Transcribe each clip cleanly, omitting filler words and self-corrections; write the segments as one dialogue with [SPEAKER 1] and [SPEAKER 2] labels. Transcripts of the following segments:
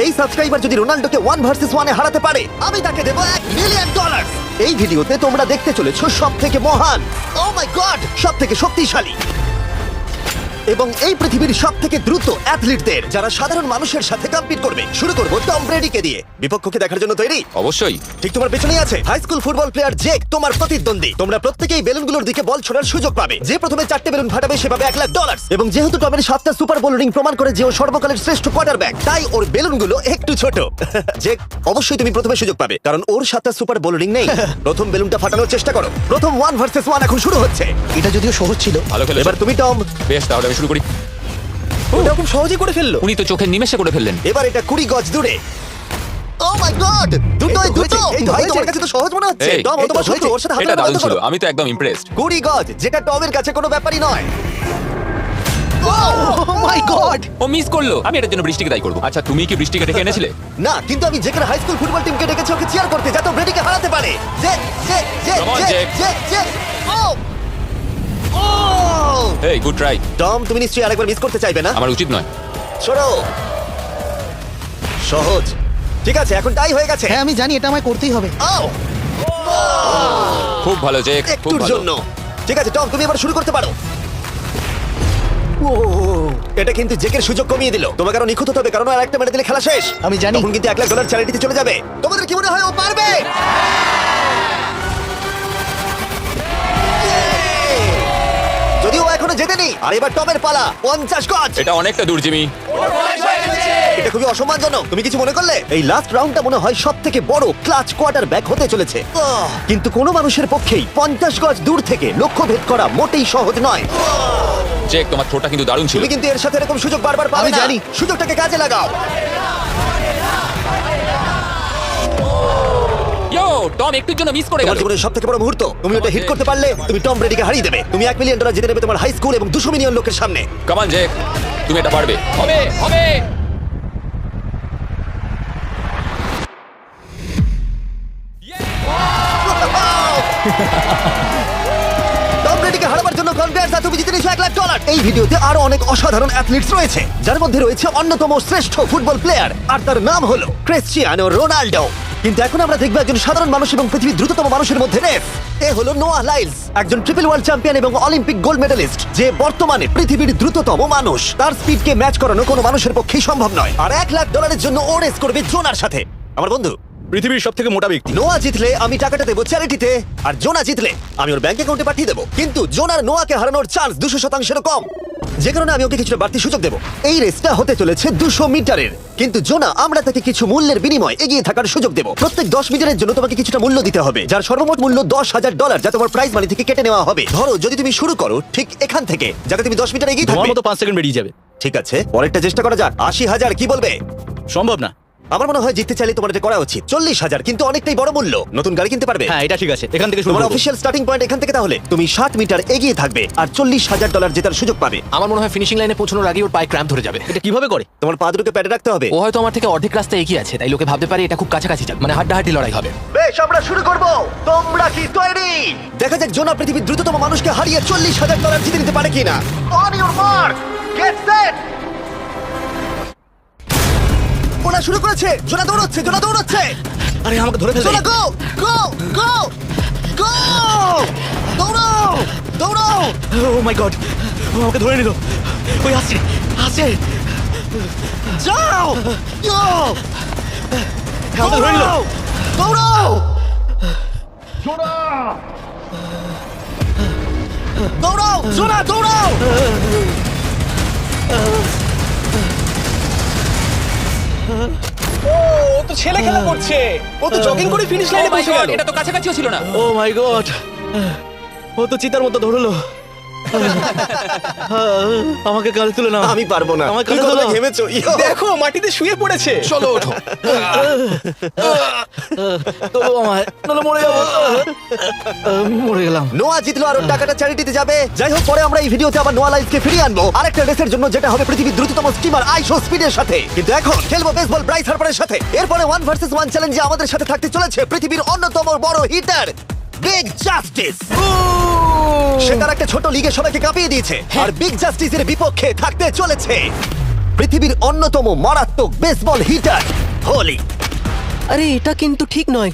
[SPEAKER 1] এই সাবস্ক্রাইবার যদি রোনাল্ডোকে 1 ভার্সেস 1 এ হারাতে পারে আমি তাকে দেব $1 মিলিয়ন। এই ভিডিওতে তোমরা দেখতে চলেছো সবথেকে মহান, ও মাই গড, সবথেকে শক্তিশালী এবং এই পৃথিবীর সবথেকে দ্রুত অ্যাথলিটদের যারা সাধারণ মানুষের সাথে কম্পিট করবে। শুরু করব টম ব্রেডিকে দিয়ে। বিপক্ষকে দেখার জন্য তৈরি?
[SPEAKER 2] অবশ্যই।
[SPEAKER 1] ঠিক তোমার পেছনেই আছে high school football player Jake, তোমার প্রতিদ্বন্দ্বী। তোমরা প্রত্যেকেই বেলুনগুলোর দিকে বল ছোড়ার সুযোগ পাবে। যে প্রথমে 4টে বেলুন ফাটাবে সে পাবে $1 লাখ। এবং যেহেতু টমের 7টা সুপার বোল রিং প্রমাণ করে যে ও সর্বকালের শ্রেষ্ঠ কোয়ার্টারব্যাক, তাই ওর বেলুনগুলো একটু ছোট। জেক, অবশ্যই তুমি প্রথমে সুযোগ পাবে কারণ ওর 7টা সুপার বোল রিং নেই। প্রথম বেলুনটা ফাটানোর চেষ্টা করো। প্রথম 1 ভার্সেস 1 এখন শুরু হচ্ছে। এটা যদিও সহজ ছিল।
[SPEAKER 2] ভালো খেলেছো।
[SPEAKER 1] এবার তুমি টম।
[SPEAKER 2] বেশ, তাহলে আমি শুরু করি।
[SPEAKER 1] ওটা খুব সহজেই করে ফেললো।
[SPEAKER 2] উনি তো চোখের নিমেষে করে ফেললেন।
[SPEAKER 1] এবার এটা 20 গজ দূরে। ও মাই গড, দুটোই দুটো। ভাই তোমার কাছে তো সহজ মনে হচ্ছে।
[SPEAKER 2] এই,
[SPEAKER 1] টম, ও তোমার শত্রু, ওর সাথে হাত
[SPEAKER 2] এটা দারুণ
[SPEAKER 1] মেলাতে
[SPEAKER 2] ছিল।
[SPEAKER 1] করো।
[SPEAKER 2] আমি তো একদম ইমপ্রেসড।
[SPEAKER 1] 20 গজ, যেটা টমের কাছে কোনো ব্যাপারই নয়। ও মাই গড,
[SPEAKER 2] ও মিস করলো। আমি এটার জন্য বৃষ্টিকে দায়ী করব। আচ্ছা, তুমি কি বৃষ্টিকে ডেকে এনেছিলে?
[SPEAKER 1] না, কিন্তু আমি জেকের হাই স্কুল ফুটবল টিমকে ডেকেছি ওকে চিয়ার করতে যাতে ও ব্রেডিকে হারাতে পারে। জে জে জে
[SPEAKER 2] Come on,
[SPEAKER 1] জে
[SPEAKER 2] Jake.
[SPEAKER 1] জে জে ও ও
[SPEAKER 2] এই, গুড ট্রাই।
[SPEAKER 1] টম, তুমি নিশ্চয়ই আরেকবার মিস করতে চাইবে না?
[SPEAKER 2] আমার উচিত নয়।
[SPEAKER 1] ছোড়ো। সহজ। ঠিক আছে, এখন টাই হয়ে গেছে।
[SPEAKER 3] হ্যাঁ আমি জানি এটা আমায় করতেই হবে।
[SPEAKER 1] ও
[SPEAKER 2] খুব ভালো জেক, খুব
[SPEAKER 1] একটুর
[SPEAKER 2] ভালো।
[SPEAKER 1] জন্য। ঠিক আছে টম, তুমি এবার শুরু করতে পারো। ও, এটা কিন্তু জেকের সুযোগ কমিয়ে দিল। তোমাকে আরো নিখুঁত হতে হবে কারণ আর একটা মেরে দিলে খেলা শেষ।
[SPEAKER 3] আমি জানি।
[SPEAKER 1] তখন কিন্তু $1 লাখ চ্যারিটিতে চলে যাবে। তোমাদের কি মনে হয় ও পারবে? যদিও ও এখনো জেতেনি। আর এবার টমের পালা। 50 গজ।
[SPEAKER 2] এটা অনেকটা দূর, জিমি।
[SPEAKER 1] এটা খুবই অসম্মানজনক। তুমি কিছু মনে করলে? এই লাস্ট রাউন্ডটা মনে হয় সবথেকে বড় ক্লাচ কোয়ার্টার ব্যাক হতে চলেছে। কিন্তু কোনো মানুষের পক্ষেই 50 গজ দূর থেকে লক্ষ্য ভেদ করা মোটেই সহজ নয়।
[SPEAKER 2] জেক, তোমার থ্রোটা কিন্তু দারুণ ছিল।
[SPEAKER 1] তুমি কিন্তু এর সাথে এরকম সুযোগ বারবার পাবে
[SPEAKER 3] আমি
[SPEAKER 1] না।
[SPEAKER 3] জানি।
[SPEAKER 1] সুযোগটাকে কাজে লাগাও।
[SPEAKER 2] ইয়ো, টম একটুর জন্য মিস করে
[SPEAKER 1] তোমার
[SPEAKER 2] গেল।
[SPEAKER 1] জীবনের সবথেকে বড় মুহূর্ত। তুমি ওটা হিট করতে পারলে তুমি টম ব্রেডিকে হারিয়ে দেবে। তুমি $1 মিলিয়ন জিতে নেবে তোমার হাই স্কুল এবং 200 মিলিয়ন লোকের সামনে।
[SPEAKER 2] কাম অন জেক, তুমি এটা পারবে। হবে হবে।
[SPEAKER 1] টম ব্রেডিকে হারাবার জন্য কনগ্রেটস, আর তুমি জিতে নিয়েছো $1 লাখ। এই ভিডিওতে আরো অনেক অসাধারণ অ্যাথলিটস রয়েছে যার মধ্যে রয়েছে অন্যতম শ্রেষ্ঠ ফুটবল প্লেয়ার আর তার নাম হলো ক্রিশ্চিয়ানো রোনাল্ডো। কিন্তু এখন আমরা দেখব একজন সাধারণ মানুষ এবং পৃথিবীর দ্রুততম মানুষের মধ্যে রেস। এ হলো নোয়াহ লাইলস, একজন ট্রিপল ওয়ার্ল্ড চ্যাম্পিয়ন এবং অলিম্পিক গোল্ড মেডালিস্ট, যে বর্তমানে পৃথিবীর দ্রুততম মানুষ। তার স্পিডকে ম্যাচ করানো কোনো মানুষের পক্ষেই সম্ভব নয়। আর $1 লাখ জন্য ও রেস করবে জোনার সাথে, আমার বন্ধু।
[SPEAKER 4] পৃথিবীর সবথেকে মোটা ব্যক্তি।
[SPEAKER 1] নোয়া জিতলে আমি টাকাটা দেবো চ্যারিটিতে, আর জোনা জিতলে আমি ওর ব্যাংক অ্যাকাউন্টে পাঠিয়ে দেবো। কিন্তু জোনার নোয়াকে হারানোর চান্স 200%-এরও কম, যে কারণে আমি ওকে কিছুটা বাড়তি সুযোগ দেবো। এই রেসটা হতে চলেছে 200 মিটারের, কিন্তু জোনা আমরা তাকে কিছু মূল্যের বিনিময়ে এগিয়ে থাকার সুযোগ দেবো। প্রত্যেক 10 মিটারের জন্য তোমাকে কিছুটা মূল্য দিতে হবে, যার সর্বমোট মূল্য $10,000, যা তোমার প্রাইজ মানি থেকে কেটে নেওয়া হবে। ধরো যদি তুমি শুরু করো ঠিক এখান থেকে, যাতে তুমি 10 মিটার এগিয়ে
[SPEAKER 4] তোমার
[SPEAKER 1] থাকবে।
[SPEAKER 4] মতো 5 সেকেন্ড বেরিয়ে যাবে।
[SPEAKER 1] ঠিক আছে, পরেরটা চেষ্টা করা যাক। 80,000 কি বলবে?
[SPEAKER 4] সম্ভব না।
[SPEAKER 1] আমার মনে হয় জিততে চাইলে তোমার এটা করা উচিত। 40,000 কিন্তু অনেকটাই বড় মূল্য। নতুন গাড়ি কিনতে পারবে।
[SPEAKER 4] হ্যাঁ, এটা ঠিক আছে। এখান থেকে শুরু
[SPEAKER 1] তোমার
[SPEAKER 4] করব।
[SPEAKER 1] অফিশিয়াল স্টার্টিং পয়েন্ট এখান থেকে, তাহলে তুমি 60 মিটার এগিয়ে থাকবে আর $40,000 জেতার সুযোগ পাবে।
[SPEAKER 5] আমার মনে হয় ফিনিশিং লাইনে পৌঁছানোর আগেই ওর পায়ে ক্র্যাম্প ধরে যাবে।
[SPEAKER 4] এটা কিভাবে করে?
[SPEAKER 1] তোমার পা দুটোকে প্যাডে রাখতে হবে।
[SPEAKER 5] ও হয়তো আমার থেকে অর্ধেক রাস্তা এগিয়ে আছে, তাই লোকে ভাবতে পারে এটা খুব কাছাকাছি যাবে, মানে হাড্ডাহাড্ডি লড়াই হবে।
[SPEAKER 1] বেশ, আমরা শুরু করব। তোমরা কি তৈরি? দেখা যাক জোনা পৃথিবীর দ্রুততম মানুষকে হারিয়ে $40,000 জিতে নিতে পারে কিনা। On your mark, get set. ওরা শুরু করেছে। জোনা দৌড়চ্ছে, জোনা দৌড়চ্ছে।
[SPEAKER 4] আরে আমাকে ধরে ফেলবে।
[SPEAKER 1] জোনা গো গো গো গো, দৌড়াও দৌড়াও।
[SPEAKER 4] ও মাই গড, ও আমাকে ধরে নিল। ওই আসছে আসছে।
[SPEAKER 1] যাও ইয়ো,
[SPEAKER 4] আমাকে ধরে নিল।
[SPEAKER 1] দৌড়াও দৌড়াও জোনা দৌড়াও।
[SPEAKER 4] ও তো ছেলে খেলা করছে। ও তো জগিং করে ফিনিশ লাইনে
[SPEAKER 2] Oh my
[SPEAKER 4] পৌঁছে
[SPEAKER 2] God,
[SPEAKER 4] গেল।
[SPEAKER 2] এটা তো কাছাকাছিও ছিল না।
[SPEAKER 4] ও মাই গড, ও তো চিতার মতো ধরলো। আমাকে কাঁধে তুলে নাও।
[SPEAKER 1] আমি পারবো না।
[SPEAKER 4] আমার
[SPEAKER 1] তুমি
[SPEAKER 4] কাঁধে
[SPEAKER 1] কতটা
[SPEAKER 4] তোলো।
[SPEAKER 1] ঘেমেছো। ইয়ো।
[SPEAKER 4] দেখো মাটিতে শুয়ে পড়েছে।
[SPEAKER 2] চলো ওঠো।
[SPEAKER 4] তোলো আমায়, নাহলে মরে যাবো। আমি মরে গেলাম।
[SPEAKER 1] নোয়া জিতলো আর ওর টাকাটা চ্যারিটিতে যাবে। যাই হোক, পরে আমরা এই ভিডিওতে আবার নোয়া লাইফকে ফিরিয়ে আনবো আরেকটা রেসের জন্য, যেটা হবে পৃথিবীর দ্রুততম স্টিমার আইশো স্পিডের সাথে। কিন্তু এখন খেলবো বেসবল ব্রাইস হার্পারের সাথে। এরপরে 1 ভার্সেস 1 চ্যালেঞ্জে আমাদের সাথে থাকতে চলেছে পৃথিবীর অন্যতম বড় হিটার বিগ জাস্টিস। সে তার একটা ছোট লিগে সবাইকে কাঁপিয়ে দিয়েছে, আর বিগ জাস্টিসের বিপক্ষে থাকতে চলেছে পৃথিবীর অন্যতম মারাত্মক বেসবল হিটার হোলি।
[SPEAKER 3] আরে এটা কিন্তু ঠিক নয়।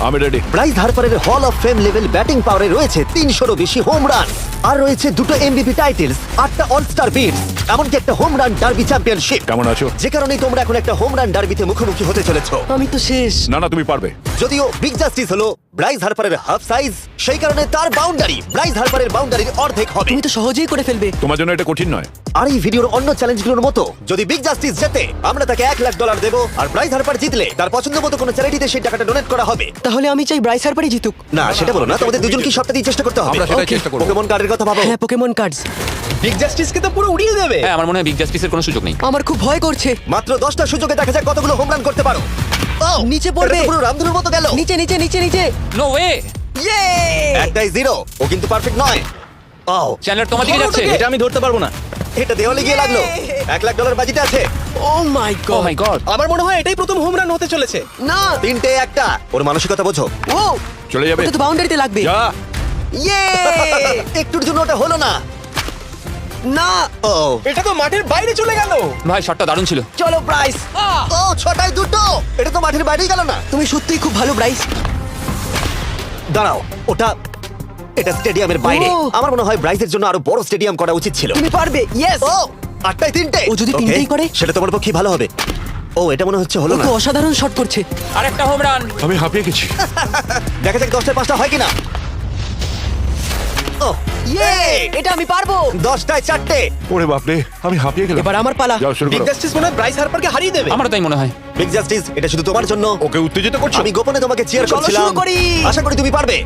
[SPEAKER 6] আমি ready.
[SPEAKER 1] Bryce হার্পারের hall of fame level batting পাওয়ারে রয়েছে 300-রও বেশি হোম রান, আর রয়েছে 2টো এমভিপি টাইটেলস, 8টা অলস্টার বিটস, এমনকি একটা হোম রান ডার্বি চ্যাম্পিয়নশিপ।
[SPEAKER 6] কেমন আছো?
[SPEAKER 1] যে কারণে তোমরা এখন একটা হোম রান ডার্বিতে মুখোমুখি হতে চলেছো।
[SPEAKER 3] আমি তো শেষ।
[SPEAKER 6] না না, তুমি পারবে।
[SPEAKER 1] যদিও বিগ জাস্টিস হলো ব্রাইস হার্পারের হাফ সাইজ, সেই কারণে তার বাউন্ডারি ব্রাইস হার্পারের বাউন্ডারির অর্ধেক হবে।
[SPEAKER 3] তুমি তো সহজেই করে ফেলবে।
[SPEAKER 6] তোমার জন্য এটা কঠিন নয়।
[SPEAKER 1] আর এই ভিডিওর অন্য চ্যালেঞ্জগুলোর মতো যদি বিগ জাস্টিস জেতে আমরা তাকে $1,00,000 দেবো, আর ব্রাইস হার্পার জিতলে তার পছন্দ মতো কোনো চ্যারিটিতে সেই টাকাটা ডোনেট করা হবে।
[SPEAKER 3] তাহলে আমি চাই ব্রাইস হার্পারই জিতুক।
[SPEAKER 1] না সেটা বলো না, তোমাদের দুজনকে সবটা দিয়ে চেষ্টা করতে হবে।
[SPEAKER 6] আমরা সেটাই
[SPEAKER 1] Okay,
[SPEAKER 6] চেষ্টা করবো।
[SPEAKER 1] পোকেমন কার্ডের কথা ভাবো।
[SPEAKER 3] হ্যাঁ, পোকেমন কার্ডস।
[SPEAKER 4] বিগ জাস্টিসকে তো পুরো উড়িয়ে দেবে।
[SPEAKER 2] হ্যাঁ আমার মনে হয় বিগ জাস্টিসের কোনো সুযোগ নেই।
[SPEAKER 3] আমার খুব ভয় করছে।
[SPEAKER 1] মাত্র 10টা সুযোগে দেখা যাক কতগুলো হোম রান করতে পারো। Oh,
[SPEAKER 3] নিচে পড়বে।
[SPEAKER 1] এটা তো পুরো রামধনুর মতো গেল।
[SPEAKER 3] নিচে নিচে নিচে নিচে।
[SPEAKER 2] No way.
[SPEAKER 3] ইয়ে!
[SPEAKER 1] একটাই জিরো, ও কিন্তু পারফেক্ট নয়। ও,
[SPEAKER 2] চ্যানেলার তোমার দিকে যাচ্ছে।
[SPEAKER 4] এটা আমি ধরতে পারবো না।
[SPEAKER 1] এটা দেওয়ালে গিয়ে লাগলো। $1,00,000 বাজিতে আছে।
[SPEAKER 3] ও মাই
[SPEAKER 2] ও
[SPEAKER 3] গড।
[SPEAKER 2] মাই গড।
[SPEAKER 4] আমার মনে হয় এটাই প্রথম হোম রান হতে চলেছে।
[SPEAKER 3] না।
[SPEAKER 1] 3টে একটা। ওর মানসিকতা বোঝো।
[SPEAKER 3] ও,
[SPEAKER 6] চলে যাবে।
[SPEAKER 3] ওটা তো বাউন্ডারিতে লাগবে।
[SPEAKER 6] যা।
[SPEAKER 3] ইয়ে!
[SPEAKER 1] একটুর জন্য ওটা হলো না।
[SPEAKER 3] না।
[SPEAKER 1] ও,
[SPEAKER 4] এটা তো মাঠের বাইরে চলে গেল।
[SPEAKER 2] ভাই শটটা দারুণ ছিল।
[SPEAKER 3] চলো ব্রাইস।
[SPEAKER 1] ও 6টায় 2টো। এটা তো মাঠের বাইরেই গেল না।
[SPEAKER 3] তুমি সত্যিই খুব ভালো ব্রাইস।
[SPEAKER 1] দাঁড়াও, এটা স্টেডিয়ামের বাইরে।
[SPEAKER 3] ও।
[SPEAKER 1] আমার মনে হয় ব্রাইজের জন্য আরো বড় স্টেডিয়াম করা উচিত ছিল।
[SPEAKER 3] তুমি পারবে। ইয়েস।
[SPEAKER 1] ও 8টায় 3টে।
[SPEAKER 3] ও যদি
[SPEAKER 1] Okay,
[SPEAKER 3] তিনটেই করে?
[SPEAKER 1] সেটা তোমার পক্ষে ভালো হবে। ও এটা মনে হচ্ছে হলো
[SPEAKER 3] ও
[SPEAKER 1] না।
[SPEAKER 3] তো অসাধারণ শট করছে।
[SPEAKER 2] আরেকটা হোম রান।
[SPEAKER 6] আমি হাঁপিয়ে গেছি।
[SPEAKER 1] দেখা যাক 10টায় 5টা হয় কিনা। ও
[SPEAKER 3] ইয়ে! এটা আমি পারবো।
[SPEAKER 1] 10টায় 4টে।
[SPEAKER 6] ওরে বাপরে, আমি হাঁপিয়ে গেলাম।
[SPEAKER 3] এবার আমার পালা।
[SPEAKER 6] যাও শুরু
[SPEAKER 4] বিগ
[SPEAKER 6] করো।
[SPEAKER 4] জাস্টিস মনে হয় ব্রাইস হার্পারকে হারিয়ে দেবে।
[SPEAKER 2] আমারও তাই মনে হয়।
[SPEAKER 1] বিগ জাস্টিস, এটা শুধু তোমার জন্য।
[SPEAKER 6] ওকে উত্তেজিত করছো?
[SPEAKER 1] আমি গোপনে তোমাকে চিয়ার
[SPEAKER 3] চলো
[SPEAKER 1] করছিলাম।
[SPEAKER 3] শুরু করি।
[SPEAKER 1] আশা করি তুমি পারবে।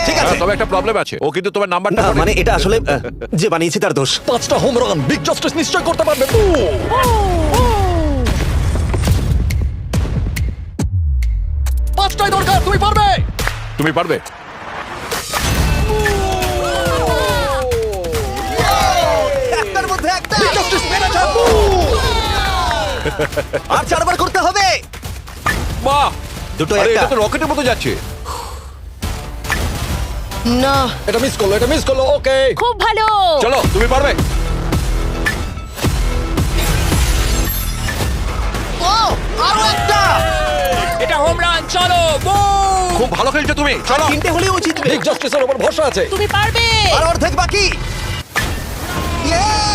[SPEAKER 1] ঠিক আছে।
[SPEAKER 6] হ্যাঁ, তবে একটা প্রবলেম আছে, ও কিন্তু তোমার নাম্বারটা
[SPEAKER 1] না মানে এটা আসলে যে বানিয়েছে তার দোষ।
[SPEAKER 4] 5টা হোম রান বিগ জাস্টিস নিশ্চয় করতে পারবে। পাঁচটাই দরকার, তুমি পারবে।
[SPEAKER 6] তুমি পারবে।
[SPEAKER 1] একটার মধ্যে একটা।
[SPEAKER 4] বিগ জাস্টিস মেরেছে।
[SPEAKER 1] আর 4বার করতে হবে।
[SPEAKER 6] বাহ,
[SPEAKER 1] দুটো
[SPEAKER 6] আরে
[SPEAKER 1] একটা।
[SPEAKER 6] এটা তো রকেটের মতো যাচ্ছে।
[SPEAKER 3] না।
[SPEAKER 4] এটা মিস করলো, এটা মিস করলো। ওকে,
[SPEAKER 7] খুব ভালো।
[SPEAKER 6] চলো তুমি পারবে।
[SPEAKER 1] ও আরো একটা।
[SPEAKER 2] এটা হোম রান। চলো বুম।
[SPEAKER 6] খুব ভালো খেলছো তুমি, চলো।
[SPEAKER 4] 3টে হলেও জিতবে। বিগ জাস্টিসের উপর ভরসা আছে।
[SPEAKER 7] তুমি পারবে।
[SPEAKER 1] আর অর্ধেক বাকি। Yeah!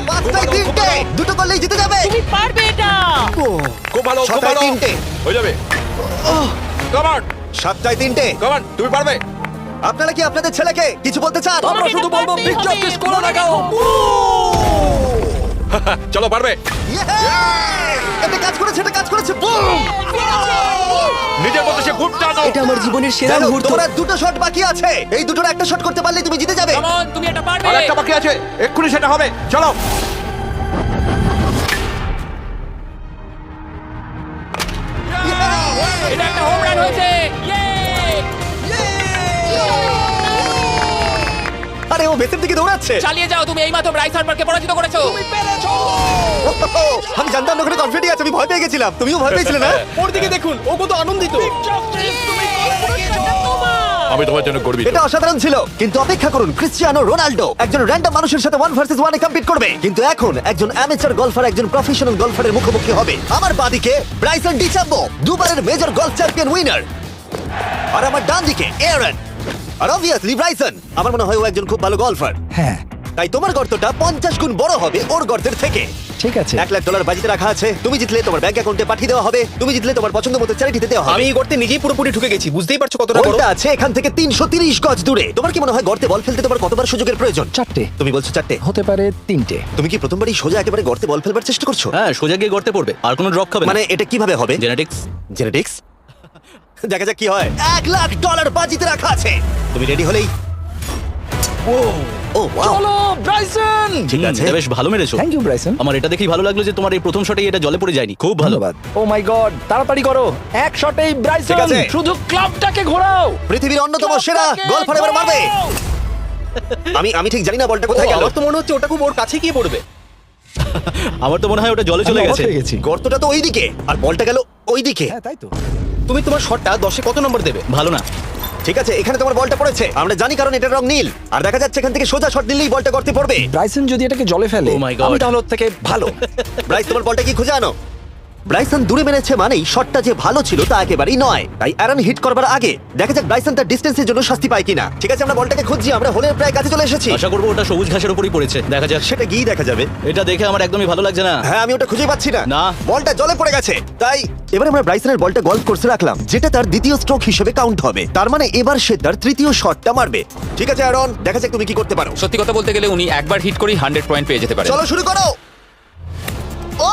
[SPEAKER 1] 5টায় 3টে। দুটো করলেই জিতে যাবে।
[SPEAKER 7] তুমি পারবে এটা।
[SPEAKER 6] খুব ভালো, খুব
[SPEAKER 1] 6টায়
[SPEAKER 6] ভালো।
[SPEAKER 1] 3টে।
[SPEAKER 6] হয়ে যাবে। কমান
[SPEAKER 1] 7টায় 3টে।
[SPEAKER 6] কমান, তুমি পারবে।
[SPEAKER 1] আপনারা কি আপনাদের ছেলেকে কিছু বলতে চান?
[SPEAKER 7] আমরা শুধু বলবো বিগ জাস্টিস করে লাগাও।
[SPEAKER 6] চলো পারবে।
[SPEAKER 1] Yeah! এটা কাজ করেছে, এটা কাজ করেছে। বুম!
[SPEAKER 6] নিজের মতো সে খুব টানো।
[SPEAKER 3] এটা আমার জীবনের সেরা
[SPEAKER 1] যাই হোক,
[SPEAKER 3] মুহূর্ত।
[SPEAKER 1] তোমার আর দুটো শট বাকি আছে। এই দুটোর একটা শট করতে পারলে তুমি জিতে যাবে।
[SPEAKER 2] কাম অন, তুমি এটা পারবে।
[SPEAKER 6] আর একটা বাকি আছে, এক্ষুনি সেটা হবে। চলো।
[SPEAKER 2] এটা একটা হোম রান হয়েছে। ইয়ে!
[SPEAKER 1] আরে ও ভেতর দিকে দৌড়াচ্ছে।
[SPEAKER 2] চালিয়ে যাও, তুমি এইমাত্র ব্রাইস হার্পারকে পরাজিত করেছো।
[SPEAKER 1] আমি জানতাম না ওখানে কনফিডেন্স আছে। আমি ভয় পেয়ে গেছিলাম। তুমিও ভয় পেয়েছিলে না?
[SPEAKER 4] ওর দিকে দেখুন, ও কত আনন্দিত।
[SPEAKER 6] আমি তোমার জন্য গর্বিত।
[SPEAKER 1] এটা অসাধারণ ছিল, কিন্তু অপেক্ষা করুন। ক্রিশ্চিয়ানো রোনাল্ডো একজন র্যান্ডম মানুষের সাথে 1 ভার্সেস 1 এ কম্পিট করবে, কিন্তু এখন একজন অ্যামেচার গলফার একজন প্রফেশনাল গলফারের মুখোমুখি হবে। আমার বাঁদিকে ব্রাইসন ডিচাম্বো, দুবারের মেজর গলফ চ্যাম্পিয়ন উইনার, আর আমার ডান দিকে এরন। আর অবভিয়াসলি ব্রাইসন, আমার মনে হয় ও একজন খুব ভালো গলফার।
[SPEAKER 4] হ্যাঁ,
[SPEAKER 1] তাই তোমার গর্তটা 50 গুণ বড় হবে ওর গর্তের থেকে।
[SPEAKER 4] ঠিক আছে।
[SPEAKER 1] $1,00,000 বাজিতে রাখা আছে। তুমি জিতলে তোমার ব্যাংক অ্যাকাউন্টে পাঠিয়ে দেওয়া হবে। তুমি জিতলে তোমার পছন্দ মতো চ্যারিটিতে দেওয়া হবে।
[SPEAKER 4] আমি এই গর্তে নিজেই পুরোপুরি ঢুকে গেছি, বুঝতেই পারছো কতটা বড়।
[SPEAKER 1] বলটা আছে এখান থেকে 330 গজ দূরে। তোমার কি মনে হয় গর্তে বল ফেলতে তোমার কতবার সুযোগের প্রয়োজন?
[SPEAKER 8] 4টে
[SPEAKER 1] তুমি বলছো 4টে।
[SPEAKER 8] হতে পারে 3টে।
[SPEAKER 1] তুমি কি প্রথমবারই সোজা একেবারে গর্তে বল ফেলবার চেষ্টা করছো?
[SPEAKER 5] হ্যাঁ, সোজা গিয়ে গর্তে পড়বে, আর কোনো ড্রপ খাবে না।
[SPEAKER 1] মানে এটা কিভাবে হবে?
[SPEAKER 5] জেনেটিক্স।
[SPEAKER 1] জেনেটিক্স? দেখা যাক কি হয়। $1,00,000 বাজিতে রাখা আছে। তুমি রেডি হলেই। ও ওয়াও,
[SPEAKER 8] চলো ব্রাইসন।
[SPEAKER 1] ঠিক আছে।
[SPEAKER 5] বেশ ভালো মেরেছো।
[SPEAKER 8] Thank you Bryson.
[SPEAKER 5] আমার এটা দেখেই ভালো লাগলো যে তোমার এই প্রথম শটেই এটা জলে পড়ে যায়নি। খুব ভালো।
[SPEAKER 8] ধন্যবাদ। ও মাই গড, তাড়াতাড়ি করো। এক শটেই
[SPEAKER 1] ঠিক
[SPEAKER 8] ব্রাইসন।
[SPEAKER 1] আছে।
[SPEAKER 8] শুধু ক্লাবটাকে ঘোরাও।
[SPEAKER 1] পৃথিবীর অন্যতম সেরা গলফার এবার মারবে। আমি ঠিক জানি না বলটা কোথায় গেল।
[SPEAKER 4] আমার তো মনে হচ্ছে ওটা খুব ওর কাছে গিয়ে পড়বে।
[SPEAKER 5] আমার তো মনে হয় ওটা জলে চলে
[SPEAKER 8] আমি অবাক
[SPEAKER 5] গেছে।
[SPEAKER 8] হয়ে গেছি।
[SPEAKER 1] গর্তটা তো ওইদিকে আর বলটা গেল ওইদিকে।
[SPEAKER 8] হ্যাঁ তাই তো।
[SPEAKER 4] তুমি তোমার শটটা 10-এ কত নম্বর দেবে?
[SPEAKER 5] ভালো না।
[SPEAKER 1] ঠিক আছে, এখানে তোমার বলটা পড়েছে। আমরা জানি কারণ এটার রং নীল। আর দেখা যাচ্ছে এখান থেকে সোজা শট নিলেই বলটা করতে পড়বে।
[SPEAKER 8] ব্রাইসন যদি এটাকে জলে ফেলে
[SPEAKER 4] Oh my God.
[SPEAKER 8] আমি তাহলে ওর থেকে ভালো।
[SPEAKER 1] ব্রাইস, তোমার বলটা কি খুঁজে আনো। ব্রাইসন দূরে মেরেছে মানেই শটটা যে ভালো ছিল তা একেবারেই নয়। তাই অ্যারন হিট করবার আগে দেখা যাক ব্রাইসন তার ডিস্টেন্সের জন্য শাস্তি পায় কিনা। ঠিক আছে, আমরা বলটাকে খুঁজছি। আমরা হোলের প্রায় কাছে চলে এসেছি।
[SPEAKER 4] আশা করবো ওটা সবুজ ঘাসের উপরই পড়েছে, দেখা যাক।
[SPEAKER 1] সেটা গিয়ে দেখা যাবে।
[SPEAKER 4] এটা দেখে আমার একদমই ভালো লাগছে না।
[SPEAKER 1] হ্যাঁ, আমি ওটা খুঁজে পাচ্ছি না।
[SPEAKER 4] না।
[SPEAKER 1] বলটা জলে পড়ে গেছে। তাই এবার আমরা ব্রাইসনের বলটা গলফ কোর্সে রাখলাম, যেটা তার দ্বিতীয় স্ট্রোক হিসেবে কাউন্ট হবে। তার মানে এবার সে তার তৃতীয় শটটা মারবে। ঠিক আছে অ্যারন, দেখা যাক তুমি কি করতে পারো।
[SPEAKER 2] সত্যি কথা বলতে গেলে উনি একবার হিট করেই 100 পয়েন্ট পেয়ে যেতে পারেন।
[SPEAKER 1] চলো শুরু করো। ও,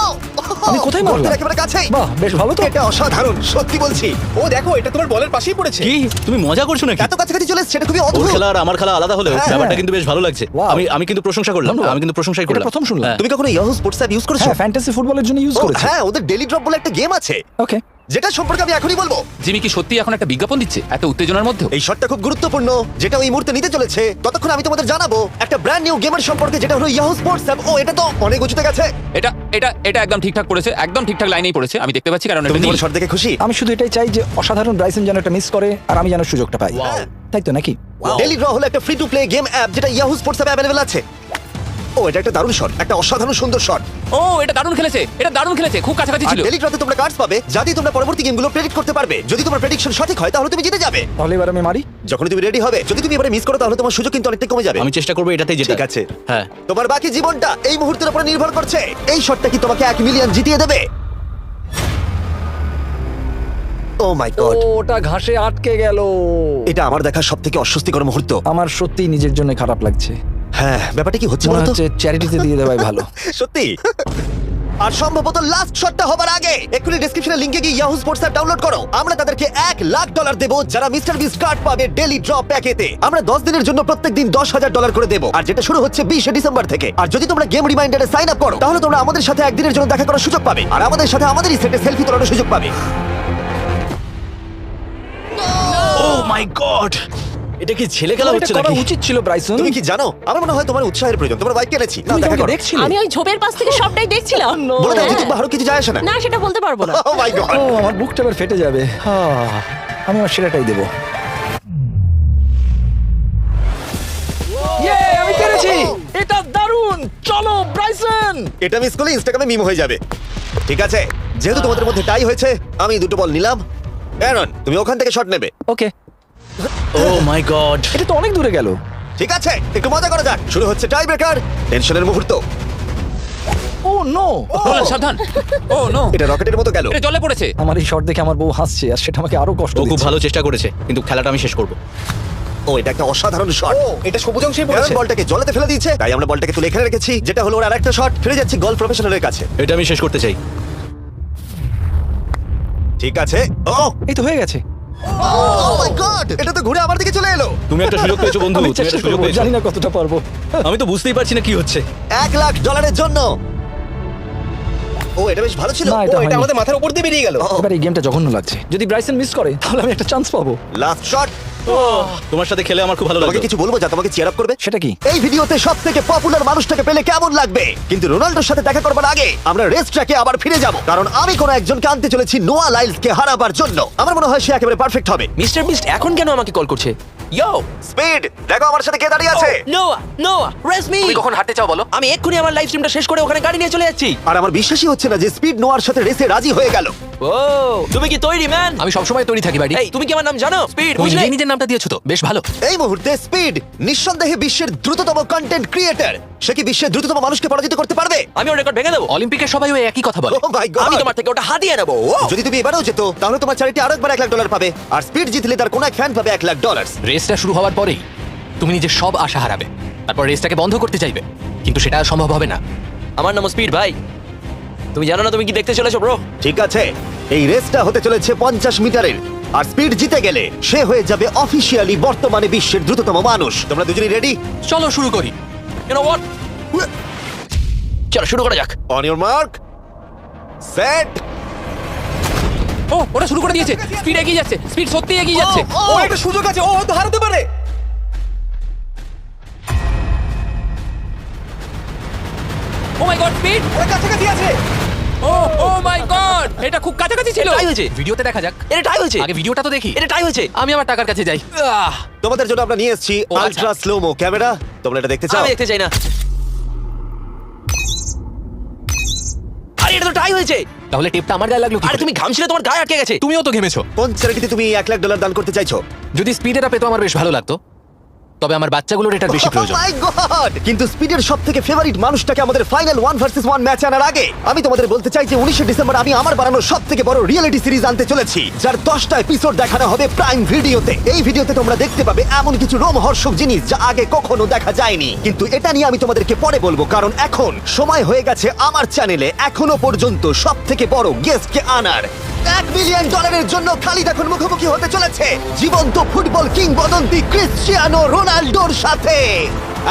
[SPEAKER 8] আমি কোথায় মারলাম?
[SPEAKER 1] বলটার একেবারে কাছেই।
[SPEAKER 8] বাহ, বেশ ভালো তো।
[SPEAKER 1] এটা অসাধারণ, সত্যি বলছি।
[SPEAKER 9] ও দেখো, এটা তোমার বলের পাশেই পড়েছে।
[SPEAKER 4] কি তুমি মজা করছো নাকি?
[SPEAKER 1] এত কাছাকাছি চলে এসেছে, এটা খুবই
[SPEAKER 4] ওর
[SPEAKER 1] অদ্ভুত।
[SPEAKER 4] খেলা আর আমার খেলা আলাদা হলেও
[SPEAKER 1] হ্যাঁ,
[SPEAKER 4] ব্যাপারটা
[SPEAKER 8] হ্যাঁ।
[SPEAKER 4] কিন্তু বেশ ভালো লাগছে।
[SPEAKER 8] Wow.
[SPEAKER 4] আমি কিন্তু প্রশংসা করলাম।
[SPEAKER 8] ধন্যবাদ।
[SPEAKER 4] আমি কিন্তু প্রশংসাই
[SPEAKER 8] এটা
[SPEAKER 4] করলাম।
[SPEAKER 8] প্রথম শুনলাম।
[SPEAKER 4] হ্যাঁ।
[SPEAKER 1] তুমি কখনো ইয়াহু স্পোর্টস অ্যাপ ইউজ করেছো?
[SPEAKER 8] হ্যাঁ, ফ্যান্টাসি ফুটবলের জন্য ইউজ
[SPEAKER 1] ও,
[SPEAKER 8] করেছি।
[SPEAKER 1] হ্যাঁ, ওদের ডেলি ড্রপ বলে একটা গেম আছে,
[SPEAKER 8] ওকে।
[SPEAKER 1] যেটা সম্পর্কে আমি এখনই বলবো।
[SPEAKER 2] জিমি কি সত্যি এখন একটা বিজ্ঞাপন দিচ্ছে এত উত্তেজনার মধ্যে?
[SPEAKER 1] এই শটটা খুব গুরুত্বপূর্ণ, যেটা ওই মুহূর্তে নিতে চলেছে। ততক্ষণ আমি তোমাদের জানাবো একটা ব্র্যান্ড নিউ গেমের সম্পর্কে, যেটা হলো ইয়াহু স্পোর্টস অ্যাপ। ও, এটা তো অনেক উঁচুতে গেছে।
[SPEAKER 2] এটা এটা এটা একদম ঠিকঠাক পড়েছে, একদম ঠিকঠাক লাইনেই পড়েছে। আমি দেখতে পাচ্ছি কারণ
[SPEAKER 1] তুমি
[SPEAKER 2] এটা
[SPEAKER 1] তোমার
[SPEAKER 2] নীল।
[SPEAKER 1] শট দেখে খুশি?
[SPEAKER 8] আমি শুধু এটাই চাই যে অসাধারণ ব্রাইসন যেন এটা মিস করে আর আমি যেন সুযোগটা পাই।
[SPEAKER 1] Wow.
[SPEAKER 8] তাই তো নাকি?
[SPEAKER 1] ডেলি ড্র হলো একটা free to play game app, যেটা ইয়াহু স্পোর্টস অ্যাপে অ্যাভেলেবল আছে। ও, এটা একটা দারুণ শট, একটা অসাধারণ সুন্দর শট।
[SPEAKER 2] ও, এটা দারুণ খেলেছে, এটা দারুণ খেলেছে, খুব কাছাকাছি
[SPEAKER 1] আর
[SPEAKER 2] ছিল।
[SPEAKER 1] ডেলি ড্রতে তোমরা কার্ডস পাবে, যাতে তোমরা পরবর্তী গেমগুলো প্রেডিক্ট করতে পারবে। যদি তোমার প্রেডিকশন সঠিক হয় তাহলে তুমি জিতে যাবে।
[SPEAKER 8] তাহলে এবার আমি মারি।
[SPEAKER 1] যখন তুমি রেডি হবে, যদি তুমি এবারে মিস করো তাহলে তোমার সুযোগ কিন্তু অনেকটাই কমে যাবে।
[SPEAKER 4] আমি চেষ্টা করবো এটাতেই যেতে।
[SPEAKER 1] ঠিক আছে।
[SPEAKER 4] হ্যাঁ।
[SPEAKER 1] তোমার বাকি জীবনটা এই মুহূর্তের উপর নির্ভর করছে। এই শটটা কি তোমাকে 1 মিলিয়ন জিতিয়ে দেবে? ও মাই গড,
[SPEAKER 8] ওটা ঘাসে আটকে গেল।
[SPEAKER 1] এটা আমার দেখা সবথেকে অস্বস্তিকর মুহূর্ত।
[SPEAKER 8] আমার সত্যি নিজের জন্য খারাপ লাগছে।
[SPEAKER 1] হ্যাঁ, ব্যাপারটা কি হচ্ছে
[SPEAKER 8] মনে
[SPEAKER 1] বলতো?
[SPEAKER 8] হচ্ছে চ্যারিটিতে দিয়ে দেওয়াই ভালো।
[SPEAKER 1] সত্যি। আর সম্ভবত লাস্ট শটটা হবার আগে এক্ষুনি ডেসক্রিপশনে লিংকে গিয়ে ইয়াহু স্পোর্টস অ্যাপ ডাউনলোড করো। আমরা তাদেরকে $1,00,000 দেবো যারা মিস্টার বিস্ট কার্ড পাবে ডেলি ড্র প্যাকেতে। আমরা 10 দিনের জন্য প্রত্যেকদিন $10,000 করে দেবো, আর যেটা শুরু হচ্ছে 20 ডিসেম্বর থেকে। আর যদি তোমরা গেম রিমাইন্ডারে সাইন আপ করো তাহলে তোমরা আমাদের সাথে একদিনের জন্য দেখা করার সুযোগ পাবে, আর আমাদের সাথে আমাদেরই সেটে সেলফি তোলার সুযোগ পাবে।
[SPEAKER 4] ও মাই গড, এটা কি ছেলে খেলা
[SPEAKER 8] এটা
[SPEAKER 4] হচ্ছে
[SPEAKER 8] করা
[SPEAKER 4] নাকি?
[SPEAKER 8] উচিত ছিল ব্রাইসন।
[SPEAKER 1] তুমি কি জানো, আমার মনে হয় তোমার উৎসাহের প্রয়োজন। তোমার বাইক কিনেছি, নাও
[SPEAKER 8] তুমি
[SPEAKER 1] দেখা
[SPEAKER 8] কাউকে
[SPEAKER 1] করো।
[SPEAKER 8] দেখছিলে?
[SPEAKER 7] আমি ওই ঝোপের পাশ থেকে সবটাই দেখছিলাম।
[SPEAKER 1] বলে দাও
[SPEAKER 7] হ্যাঁ।
[SPEAKER 1] জিতুক বা হারুক, কিছু যায় আসে না।
[SPEAKER 7] না, সেটা বলতে পারবো না।
[SPEAKER 1] ও মাই গড।
[SPEAKER 8] ও, আমার বুকটা এবার ফেটে যাবে। আমি আমার সেরাটাই দেবো। ইয়ে, আমি পেরেছি। এটা দারুণ। চলো ব্রাইসন।
[SPEAKER 1] এটা মিস করলে ইনস্টাগ্রামে মিম হয়ে যাবে। ঠিক আছে, যেহেতু তোমাদের মধ্যে টাই হয়েছে, আমি দুটো বল নিলাম। অ্যারন, তুমি ওখান থেকে শট নেবে।
[SPEAKER 8] ওকে।
[SPEAKER 4] ও মাই গড,
[SPEAKER 8] এটা তো অনেক দূরে গেল।
[SPEAKER 1] ঠিক আছে, একটু মজা করা যাক। শুরু হচ্ছে টাই ব্রেকার, টেনশনের মুহূর্ত।
[SPEAKER 8] ও নো।
[SPEAKER 2] নোলান, সাবধান। ও নো,
[SPEAKER 1] এটা রকেটের মতো গেল।
[SPEAKER 2] এটা জলে পড়েছে।
[SPEAKER 8] আমার এই শট দেখে আমার বউ হাসছে আর সেটা আমাকে আরো কষ্ট
[SPEAKER 4] ও খুব
[SPEAKER 8] দিচ্ছে।
[SPEAKER 4] ভালো চেষ্টা করেছে, কিন্তু খেলাটা আমি শেষ করবো।
[SPEAKER 1] ও, এটা একটা অসাধারণ শট।
[SPEAKER 9] ও, এটা সবুজ অংশেই
[SPEAKER 1] অ্যারন
[SPEAKER 9] পড়েছে।
[SPEAKER 1] বলটাকে জলেতে ফেলে দিয়েছে, তাই আমরা বলটাকে তুলে এখানে রেখেছি, যেটা হলো ওর আরেকটা শট। ফিরে যাচ্ছি গলফ প্রফেশনালের কাছে।
[SPEAKER 4] এটা আমি শেষ করতে চাই।
[SPEAKER 1] ঠিক আছে। ও
[SPEAKER 8] এই তো হয়ে গেছে।
[SPEAKER 1] মাই গড, এটা তো ঘুরে আমার দিকে চলে এলো।
[SPEAKER 4] তুমি একটা সুযোগ পেয়েছো বন্ধু,
[SPEAKER 8] আমি
[SPEAKER 4] তুমি
[SPEAKER 8] চেষ্টা
[SPEAKER 4] একটা সুযোগ
[SPEAKER 8] করবো,
[SPEAKER 4] পেয়েছো।
[SPEAKER 8] জানি না কতটা পারবো।
[SPEAKER 4] আমি তো বুঝতেই পারছি না কি হচ্ছে।
[SPEAKER 1] $1,00,000 জন্য। ও, এটা বেশ ভালো ছিল।
[SPEAKER 8] না,
[SPEAKER 9] ও,
[SPEAKER 8] এটা
[SPEAKER 9] এটা
[SPEAKER 8] হয়নি।
[SPEAKER 9] আমাদের মাথার উপর দিয়ে বেরিয়ে গেল।
[SPEAKER 8] এবার এই গেমটা জঘন্য লাগছে। যদি ব্রাইসন মিস করে তাহলে আমি একটা চান্স পাবো।
[SPEAKER 1] Last shot.
[SPEAKER 4] তোমার সাথে খেলে আমার খুব ভালো
[SPEAKER 1] তোমাকে
[SPEAKER 4] লাগলো।
[SPEAKER 1] কিছু বলবো যা তোমাকে চিয়ার আপ করবে?
[SPEAKER 8] সেটা কি?
[SPEAKER 1] এই ভিডিওতে সবথেকে পপুলার মানুষটাকে পেলে কেমন লাগবে? কিন্তু রোনাল্ডোর সাথে দেখা করবার আগে আমরা রেস ট্র্যাকে আবার ফিরে যাব, কারণ আমি কোন একজনকে আনতে চলেছি নোয়া লাইলসকে হারাবার জন্য। আমার মনে হয় সে একেবারে পারফেক্ট হবে।
[SPEAKER 5] মিস্টার বিস্ট এখন কেন আমাকে কল করছে? ইয়ো,
[SPEAKER 1] স্পিড, দেখো আমার সাথে কে দাঁড়িয়ে আছে।
[SPEAKER 5] নোয়া, নোয়া, রেস মি। তুমি কখন হাঁটতে চাও বলো? আমি এক্ষুনি আমার লাইভ স্ট্রিমটা শেষ করে ওখানে গাড়ি নিয়ে চলে যাচ্ছি।
[SPEAKER 1] আর আমার বিশ্বাসই হচ্ছে না যে স্পিড নোয়ার সাথে রেসে রাজি হয়ে গেল।
[SPEAKER 5] ও, তুমি কি তৈরি ম্যান? আমি সবসময় তৈরি থাকি বাড়ি। এই, তুমি কি আমার নাম জানো? স্পিড,
[SPEAKER 2] তুমি
[SPEAKER 5] বুঝলে?
[SPEAKER 2] নিজের নামটা দিয়েছো তো, বেশ ভালো।
[SPEAKER 1] এই মুহূর্তে স্পিড নিঃসন্দেহে বিশ্বের দ্রুততম কন্টেন্ট ক্রিয়েটর। সে কি বিশ্বের দ্রুততম মানুষকে পরাজিত করতে পারবে?
[SPEAKER 5] আমি ওর রেকর্ড ভেঙে দেবো।
[SPEAKER 2] অলিম্পিকের সবাই ওই একই কথা বলে।
[SPEAKER 1] ও মাই গড,
[SPEAKER 5] আমি তোমার থেকে ওটা হাতিয়ে নেবো। ও,
[SPEAKER 1] যদি তুমি এবারেও যেত তাহলে তোমার চ্যারিটি আরো একবার $1,00,000 পাবে, আর স্পিড জিতলে তার কোন এক ফ্যান পাবে $1,00,000।
[SPEAKER 2] রেসটা শুরু হওয়ার পরেই তুমি নিজের সব আশা হারাবে, তারপর রেসটাকে বন্ধ করতে চাইবে, কিন্তু সেটা আর সম্ভব হবে না।
[SPEAKER 5] আমার নাম স্পিড ভাই। তুমি জানো না তুমি কি দেখতে চলেছো ব্রো?
[SPEAKER 1] ঠিক আছে, এই রেসটা হতে চলেছে 50 মিটারের, আর স্পিড জিতে গেলে সে হয়ে যাবে অফিসিয়ালি বর্তমানে বিশ্বের দ্রুততম মানুষ। তোমরা দুজনেই রেডি?
[SPEAKER 2] চলো শুরু করি।
[SPEAKER 5] You know what? চলো শুরু করা যাক।
[SPEAKER 1] On your mark, set.
[SPEAKER 2] ও, ওরা শুরু করে দিয়েছে। স্পিড এগিয়ে যাচ্ছে, স্পিড সত্যি এগিয়ে যাচ্ছে।
[SPEAKER 9] ও, একটা সুযোগ আছে, ও হয়তো হারাতে পারে।
[SPEAKER 2] ও মাই গড, স্পিড।
[SPEAKER 9] ওরা কাছাকাছি আছে।
[SPEAKER 5] ও মাই গড, এটা খুব কাছাকাছি ছিল। টাই হয়েছে,
[SPEAKER 2] ভিডিওতে দেখা যাক।
[SPEAKER 5] এটা টাই হয়েছে,
[SPEAKER 2] আগে ভিডিওটা তো দেখি।
[SPEAKER 5] এটা টাই হয়েছে।
[SPEAKER 2] আমি আমার টাকার কাছে যাই।
[SPEAKER 1] তোমাদের জন্য আমরা নিয়ে এসেছি
[SPEAKER 2] ও, আচ্ছা।
[SPEAKER 1] Ultra slomo camera. তোমরা এটা দেখতে চাও?
[SPEAKER 5] আমি দেখতে চাই না। আরে এটা তো টাই হয়েছে।
[SPEAKER 2] তাহলে টেপটা আমার গায়ে লাগলো কি
[SPEAKER 5] আরে
[SPEAKER 2] করে?
[SPEAKER 5] তুমি ঘামছিলে, তোমার গায়ে আটকে গেছে।
[SPEAKER 2] তুমিও তো ঘেমেছো।
[SPEAKER 1] কোন চ্যারিটিতে তুমি $1,00,000 দান করতে চাইছো?
[SPEAKER 2] যদি স্পিডের পেতো আমার বেশ ভালো লাগতো, তবে আমার বাচ্চাগুলোর এটার বেশি প্রয়োজন।
[SPEAKER 1] Oh my God! কিন্তু স্পিডের সবথেকে ফেভারিট মানুষটাকে আমাদের ফাইনাল 1 ভার্সেস 1 ম্যাচে আনার আগে আমি তোমাদের বলতে চাই যে 19শে ডিসেম্বর আমি আমার বানানো সবথেকে বড় রিয়েলিটি সিরিজ আনতে চলেছি, যার 10টা এপিসোড দেখানো হবে প্রাইম ভিডিওতে। এই ভিডিওতে তোমরা দেখতে পাবে এমন কিছু রোমহর্ষক জিনিস যা আগে কখনো দেখা যায়নি। কিন্তু এটা নিয়ে আমি তোমাদেরকে পরে বলবো, কারণ এখন সময় হয়ে গেছে আমার চ্যানেলে এখনো পর্যন্ত সবথেকে বড় গেস্টকে আনার। $1 মিলিয়ন জন্য খালিদ এখন মুখোমুখি হতে চলেছে জীবন্ত ফুটবল কিংবদন্তি ক্রিশ্চিয়ানো রোনাল্ডোর সাথে।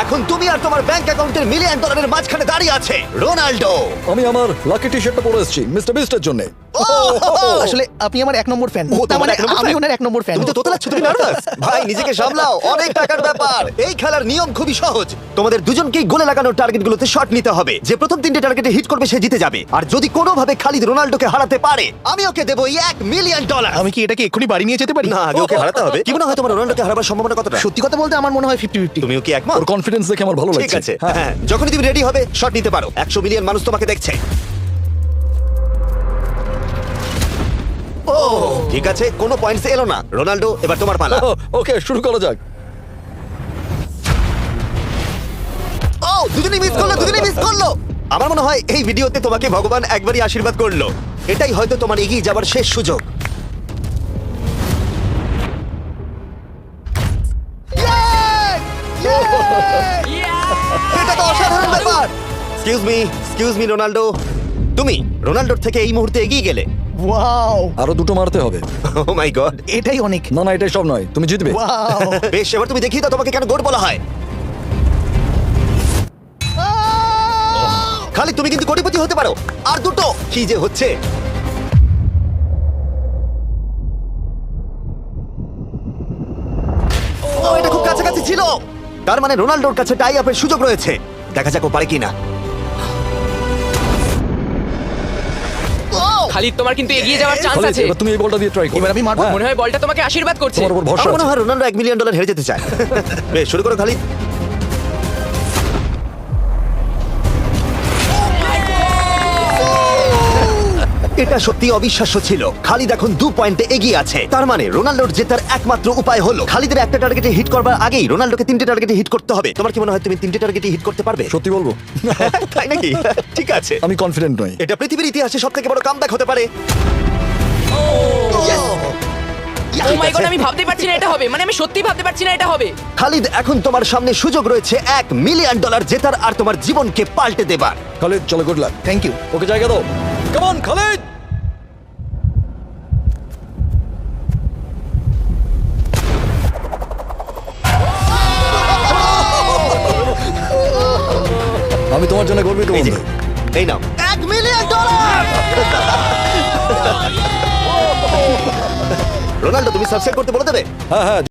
[SPEAKER 1] এখন তুমি আর তোমার ব্যাংক অ্যাকাউন্টের $1 মিলিয়ন মাঝখানে দাঁড়িয়ে আছে রোনাল্ডো।
[SPEAKER 4] আমি আমার লাকি টি শার্টটা পরে এসেছি মিস্টার বিস্টের জন্য।
[SPEAKER 3] আসলে আপনি আমার 1 নম্বর ফ্যান।
[SPEAKER 1] ও, তোমার এক নম্বর
[SPEAKER 3] আমি
[SPEAKER 1] fan?
[SPEAKER 3] ওনার 1 নম্বর ফ্যান।
[SPEAKER 1] তুমি তো তোতলাচ্ছ, তুমি নার্ভাস। ভাই নিজেকে সামলাও, অনেক টাকার ব্যাপার। এই খেলার নিয়ম খুবই সহজ। তোমাদের দুজনকেই গোলে লাগানো টার্গেটগুলোতে শট নিতে হবে। যে প্রথম 3টে টার্গেটে হিট করবে সে জিতে যাবে। আর যদি কোনোভাবে খালিদ রোনাল্ডোকে হারাতে পারে আমি ওকে দেবো $1 মিলিয়ন।
[SPEAKER 9] আমি কি এটাকে এক্ষুনি বাড়ি নিয়ে যেতে পারি?
[SPEAKER 1] না, আগে ওকে হারাতে হবে। কি মনে হয় তোমার রোনাল্ডোকে হারাবার সম্ভাবনা কতটা?
[SPEAKER 3] সত্যি কথা বলতে আমার মনে হয় 50-50।
[SPEAKER 1] তুমিও কি একমত?
[SPEAKER 4] ওর কনফিডেন্স দেখে আমার ভালো লাগছে।
[SPEAKER 1] ঠিক আছে, হ্যাঁ, যখনই তুমি রেডি হবে শট নিতে পারো। 100 মিলিয়ন মানুষ তোমাকে দেখছে। ও ঠিক আছে, কোনো পয়েন্টস এলো না। রোনাল্ডো, এবার তোমার পালা।
[SPEAKER 4] ওকে, শুরু করা যাক।
[SPEAKER 1] ও দুজনেই মিস করলো। আমার মনে হয় এই ভিডিওতে তোমাকে ভগবান একবারই আশীর্বাদ করলো। এটাই হয়তো তোমার এগিয়ে যাবার শেষ সুযোগ। এটা তো অসাধারণ ব্যাপার। এক্সকিউজ মি রোনাল্ডো, তুমি রোনাল্ডোর থেকে এই মুহূর্তে এগিয়ে গেলে।
[SPEAKER 3] ওয়াও,
[SPEAKER 4] আরো দুটো মারতে হবে।
[SPEAKER 1] ও মাই গড।
[SPEAKER 3] এটাই অনেক।
[SPEAKER 4] না না, এটাই সব নয়, তুমি জিতবে।
[SPEAKER 3] ওয়াও।
[SPEAKER 1] বেশ, এবার তুমি দেখিয়ে দাও তোমাকে কেন গোট বলা হয়। খালি তুমি কিন্তু কোটিপতি হতে পারো। আর দুটো কি যে হচ্ছে। ও এটা খুব কাছাকাছি ছিল। তার মানে রোনাল্ডোর কাছে টাই আপের সুযোগ রয়েছে। দেখা যাক ও পারে কিনা।
[SPEAKER 5] খালিদ, তোমার কিন্তু এগিয়ে যাওয়ার চান্স
[SPEAKER 4] খালিদ,
[SPEAKER 5] আছে।
[SPEAKER 4] এবার তুমি এই বলটা দিয়ে ট্রাই করো।
[SPEAKER 3] এবার আমি মারবো।
[SPEAKER 4] হ্যাঁ,
[SPEAKER 5] মনে হয় বলটা তোমাকে আশীর্বাদ করছে।
[SPEAKER 4] তোমার উপর ভরসা
[SPEAKER 1] আমার মনে
[SPEAKER 4] আছে।
[SPEAKER 1] হয় রোনাল্ডো $1 মিলিয়ন হেরে যেতে চায়। বেশ, শুরু করো খালিদ। এটা সত্যি অবিশ্বাস্য ছিল। খালিদ এখন 2 পয়েন্টে এগিয়ে আছে। তার মানে রোনাল্ডোর জেতার একমাত্র উপায় হলো খালিদের একটা টার্গেটে হিট করবার আগেই রোনাল্ডোকে 3টে টার্গেটে হিট করতে হবে। তোমার কি মনে হয় তুমি 3টে টার্গেটে হিট করতে পারবে?
[SPEAKER 4] সত্যি বলবো,
[SPEAKER 1] তাই নাকি? ঠিক আছে,
[SPEAKER 4] আমি কনফিডেন্ট নই।
[SPEAKER 1] এটা পৃথিবীর ইতিহাসে সবথেকে বড় কামব্যাক হতে পারে।
[SPEAKER 5] ও মাই গড, আমি ভাবতে পারছি না এটা হবে। মানে আমি সত্যি ভাবতে পারছি না এটা হবে।
[SPEAKER 1] খালিদ, এখন তোমার সামনে সুযোগ রয়েছে $1 মিলিয়ন জেতার আর তোমার জীবনকে পাল্টে দেবার।
[SPEAKER 4] খালিদ, চলো, গুড লাক।
[SPEAKER 3] Thank you.
[SPEAKER 4] ওকে জায়গা দাও। Come on Khalid. আমি তোমার জন্য গর্বিত
[SPEAKER 1] এই যে,
[SPEAKER 4] বন্ধু।
[SPEAKER 1] এই নাও $1 মিলিয়ন। রোনাল্ডো, তুমি সাবস্ক্রাইব করতে বলে দেবে?
[SPEAKER 4] হ্যাঁ হ্যাঁ।